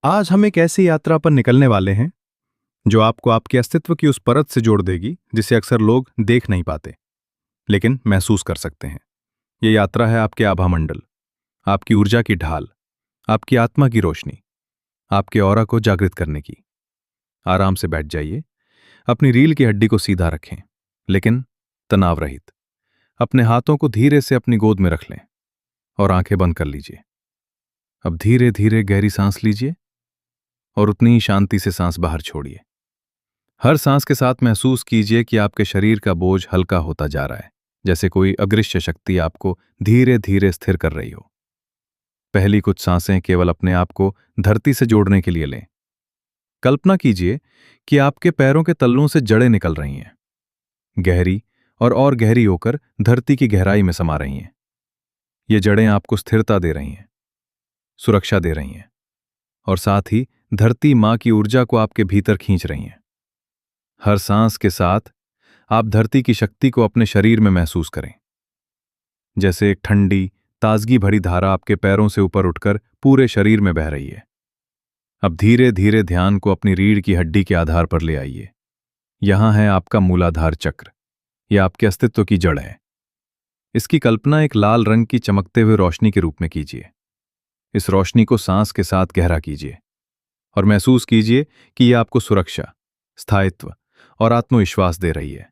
आज हम एक ऐसी यात्रा पर निकलने वाले हैं जो आपको आपके अस्तित्व की उस परत से जोड़ देगी जिसे अक्सर लोग देख नहीं पाते लेकिन महसूस कर सकते हैं। ये यात्रा है आपके आभा मंडल, आपकी ऊर्जा की ढाल, आपकी आत्मा की रोशनी, आपके ऑरा को जागृत करने की। आराम से बैठ जाइए, अपनी रील की हड्डी को सीधा रखें, लेकिन तनाव रहित। अपने हाथों को धीरे से अपनी गोद में रख लें और आंखें बंद कर लीजिए। अब धीरे धीरे गहरी सांस लीजिए और उतनी ही शांति से सांस बाहर छोड़िए। हर सांस के साथ महसूस कीजिए कि आपके शरीर का बोझ हल्का होता जा रहा है, जैसे कोई अदृश्य शक्ति आपको धीरे धीरे स्थिर कर रही हो। पहली कुछ सांसें केवल अपने आप को धरती से जोड़ने के लिए लें। कल्पना कीजिए कि आपके पैरों के तल्लों से जड़ें निकल रही हैं, गहरी और गहरी होकर धरती की गहराई में समा रही हैं। ये जड़ें आपको स्थिरता दे रही हैं, सुरक्षा दे रही हैं और साथ ही धरती माँ की ऊर्जा को आपके भीतर खींच रही हैं। हर सांस के साथ आप धरती की शक्ति को अपने शरीर में महसूस करें, जैसे एक ठंडी ताजगी भरी धारा आपके पैरों से ऊपर उठकर पूरे शरीर में बह रही है। अब धीरे धीरे ध्यान को अपनी रीढ़ की हड्डी के आधार पर ले आइए। यहां है आपका मूलाधार चक्र, यह आपके अस्तित्व की जड़ है। इसकी कल्पना एक लाल रंग की चमकते हुए रोशनी के रूप में कीजिए। इस रोशनी को सांस के साथ गहरा कीजिए और महसूस कीजिए कि यह आपको सुरक्षा, स्थायित्व और आत्मविश्वास दे रही है।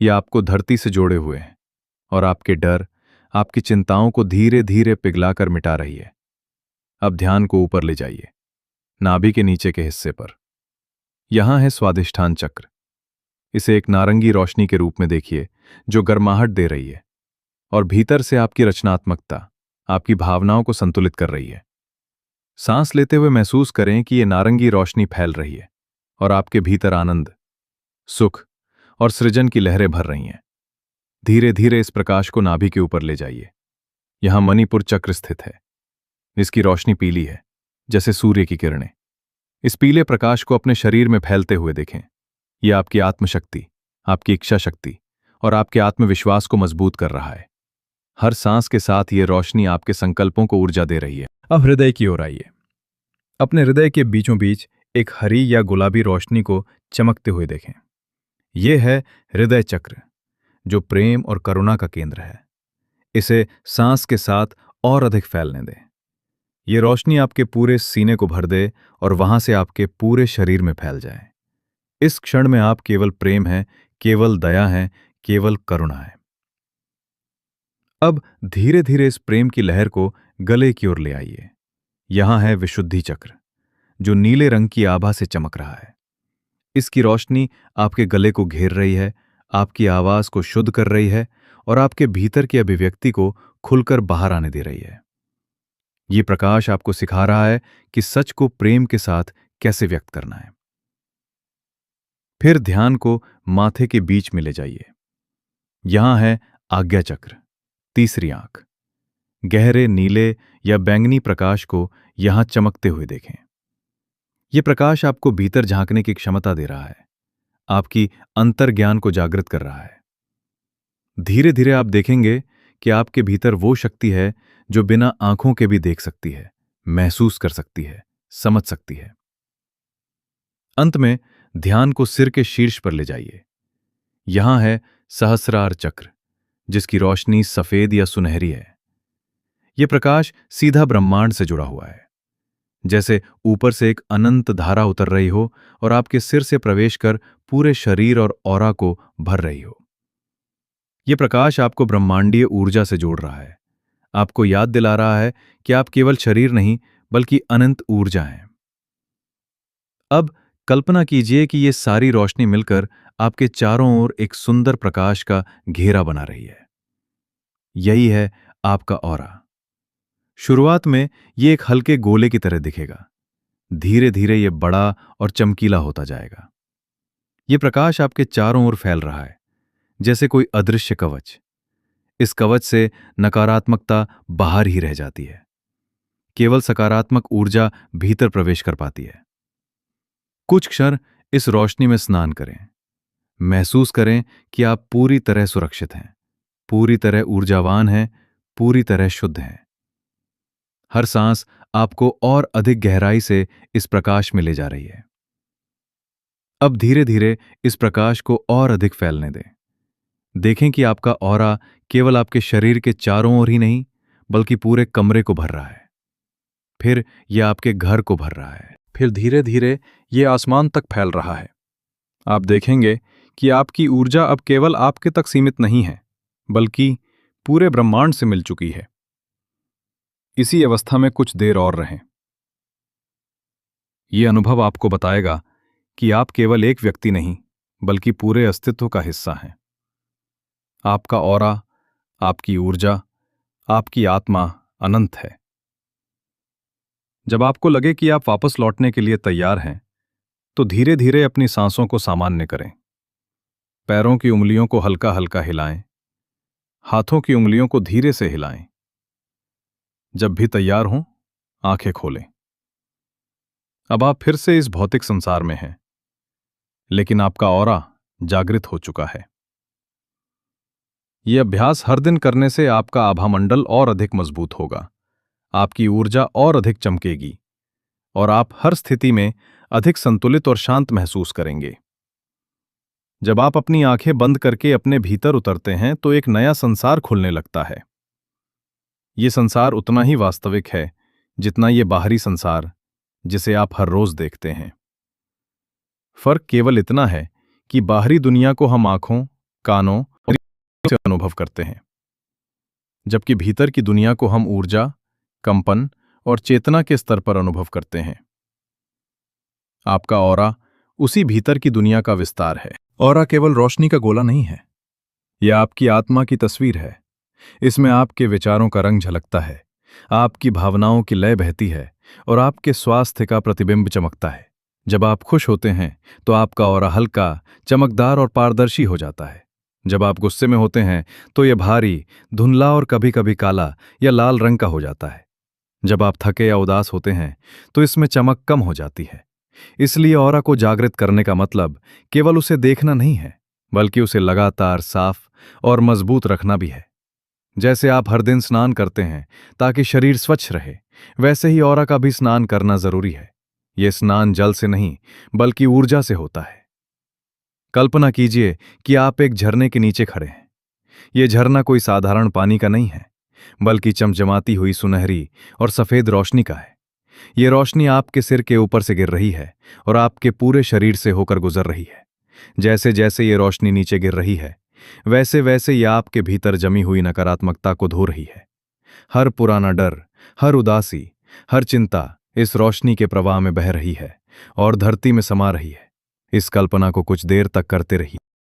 यह आपको धरती से जोड़े हुए है और आपके डर, आपकी चिंताओं को धीरे धीरे पिघलाकर मिटा रही है। अब ध्यान को ऊपर ले जाइए, नाभि के नीचे के हिस्से पर। यहां है स्वादिष्ठान चक्र। इसे एक नारंगी रोशनी के रूप में देखिए जो गर्माहट दे रही है और भीतर से आपकी रचनात्मकता, आपकी भावनाओं को संतुलित कर रही है। सांस लेते हुए महसूस करें कि यह नारंगी रोशनी फैल रही है और आपके भीतर आनंद, सुख और सृजन की लहरें भर रही हैं। धीरे धीरे इस प्रकाश को नाभि के ऊपर ले जाइए। यहां मणिपुर चक्र स्थित है। इसकी रोशनी पीली है, जैसे सूर्य की किरणें। इस पीले प्रकाश को अपने शरीर में फैलते हुए देखें। यह आपकी आत्मशक्ति, आपकी इच्छा शक्ति और आपके आत्मविश्वास को मजबूत कर रहा है। हर सांस के साथ यह रोशनी आपके संकल्पों को ऊर्जा दे रही है। अब हृदय की ओर आइए। अपने हृदय के बीचों बीच एक हरी या गुलाबी रोशनी को चमकते हुए देखें। यह है हृदय चक्र, जो प्रेम और करुणा का केंद्र है। इसे सांस के साथ और अधिक फैलने दें। यह रोशनी आपके पूरे सीने को भर दे और वहां से आपके पूरे शरीर में फैल जाए। इस क्षण में आप केवल प्रेम हैं, केवल दया हैं, केवल करुणा है। अब धीरे धीरे इस प्रेम की लहर को गले की ओर ले आइए। यहां है विशुद्धि चक्र, जो नीले रंग की आभा से चमक रहा है। इसकी रोशनी आपके गले को घेर रही है, आपकी आवाज को शुद्ध कर रही है और आपके भीतर की अभिव्यक्ति को खुलकर बाहर आने दे रही है। ये प्रकाश आपको सिखा रहा है कि सच को प्रेम के साथ कैसे व्यक्त करना है। फिर ध्यान को माथे के बीच में ले जाइए। यहां है आज्ञा चक्र, तीसरी आंख। गहरे नीले या बैंगनी प्रकाश को यहां चमकते हुए देखें। यह प्रकाश आपको भीतर झांकने की क्षमता दे रहा है, आपकी अंतर्ज्ञान को जागृत कर रहा है। धीरे धीरे आप देखेंगे कि आपके भीतर वो शक्ति है जो बिना आंखों के भी देख सकती है, महसूस कर सकती है, समझ सकती है। अंत में ध्यान को सिर के शीर्ष पर ले जाइए। यहां है सहस्रार चक्र, जिसकी रोशनी सफेद या सुनहरी है। यह प्रकाश सीधा ब्रह्मांड से जुड़ा हुआ है, जैसे ऊपर से एक अनंत धारा उतर रही हो और आपके सिर से प्रवेश कर पूरे शरीर और ऑरा को भर रही हो। यह प्रकाश आपको ब्रह्मांडीय ऊर्जा से जोड़ रहा है, आपको याद दिला रहा है कि आप केवल शरीर नहीं बल्कि अनंत ऊर्जा हैं। अब कल्पना कीजिए कि यह सारी रोशनी मिलकर आपके चारों ओर एक सुंदर प्रकाश का घेरा बना रही है। यही है आपका ऑरा। शुरुआत में यह एक हल्के गोले की तरह दिखेगा। धीरे धीरे यह बड़ा और चमकीला होता जाएगा। यह प्रकाश आपके चारों ओर फैल रहा है, जैसे कोई अदृश्य कवच। इस कवच से नकारात्मकता बाहर ही रह जाती है, केवल सकारात्मक ऊर्जा भीतर प्रवेश कर पाती है। कुछ क्षण इस रोशनी में स्नान करें। महसूस करें कि आप पूरी तरह सुरक्षित हैं, पूरी तरह ऊर्जावान हैं, पूरी तरह शुद्ध हैं। हर सांस आपको और अधिक गहराई से इस प्रकाश में ले जा रही है। अब धीरे धीरे इस प्रकाश को और अधिक फैलने दें। देखें कि आपका ऑरा केवल आपके शरीर के चारों ओर ही नहीं, बल्कि पूरे कमरे को भर रहा है। फिर यह आपके घर को भर रहा है। फिर धीरे धीरे यह आसमान तक फैल रहा है। आप देखेंगे कि आपकी ऊर्जा अब केवल आपके तक सीमित नहीं है, बल्कि पूरे ब्रह्मांड से मिल चुकी है। इसी अवस्था में कुछ देर और रहें। यह अनुभव आपको बताएगा कि आप केवल एक व्यक्ति नहीं, बल्कि पूरे अस्तित्व का हिस्सा हैं। आपका ऑरा, आपकी ऊर्जा, आपकी आत्मा अनंत है। जब आपको लगे कि आप वापस लौटने के लिए तैयार हैं, तो धीरे धीरे अपनी सांसों को सामान्य करें। पैरों की उंगलियों को हल्का हल्का हिलाएं, हाथों की उंगलियों को धीरे से हिलाएं। जब भी तैयार हों, आंखें खोलें। अब आप फिर से इस भौतिक संसार में हैं, लेकिन आपका ऑरा जागृत हो चुका है। यह अभ्यास हर दिन करने से आपका आभामंडल और अधिक मजबूत होगा, आपकी ऊर्जा और अधिक चमकेगी, और आप हर स्थिति में अधिक संतुलित और शांत महसूस करेंगे। जब आप अपनी आंखें बंद करके अपने भीतर उतरते हैं, तो एक नया संसार खुलने लगता है। ये संसार उतना ही वास्तविक है जितना ये बाहरी संसार जिसे आप हर रोज देखते हैं। फर्क केवल इतना है कि बाहरी दुनिया को हम आंखों, कानों और से अनुभव करते हैं, जबकि भीतर की दुनिया को हम ऊर्जा, कंपन और चेतना के स्तर पर अनुभव करते हैं। आपका ऑरा उसी भीतर की दुनिया का विस्तार है। ऑरा केवल रोशनी का गोला नहीं है, यह आपकी आत्मा की तस्वीर है। इसमें आपके विचारों का रंग झलकता है, आपकी भावनाओं की लय बहती है और आपके स्वास्थ्य का प्रतिबिंब चमकता है। जब आप खुश होते हैं तो आपका ऑरा हल्का, चमकदार और पारदर्शी हो जाता है। जब आप गुस्से में होते हैं तो यह भारी, धुंधला और कभी-कभी काला या लाल रंग का हो जाता है। जब आप थके या उदास होते हैं तो इसमें चमक कम हो जाती है। इसलिए ऑरा को जागृत करने का मतलब केवल उसे देखना नहीं है, बल्कि उसे लगातार साफ और मजबूत रखना भी है। जैसे आप हर दिन स्नान करते हैं ताकि शरीर स्वच्छ रहे, वैसे ही ऑरा का भी स्नान करना जरूरी है। यह स्नान जल से नहीं, बल्कि ऊर्जा से होता है। कल्पना कीजिए कि आप एक झरने के नीचे खड़े हैं। यह झरना कोई साधारण पानी का नहीं है, बल्कि चमचमाती हुई सुनहरी और सफेद रोशनी का है। यह रोशनी आपके सिर के ऊपर से गिर रही है और आपके पूरे शरीर से होकर गुजर रही है। जैसे जैसे ये रोशनी नीचे गिर रही है, वैसे वैसे ये आपके भीतर जमी हुई नकारात्मकता को धो रही है। हर पुराना डर, हर उदासी, हर चिंता इस रोशनी के प्रवाह में बह रही है और धरती में समा रही है। इस कल्पना को कुछ देर तक करते रहिए।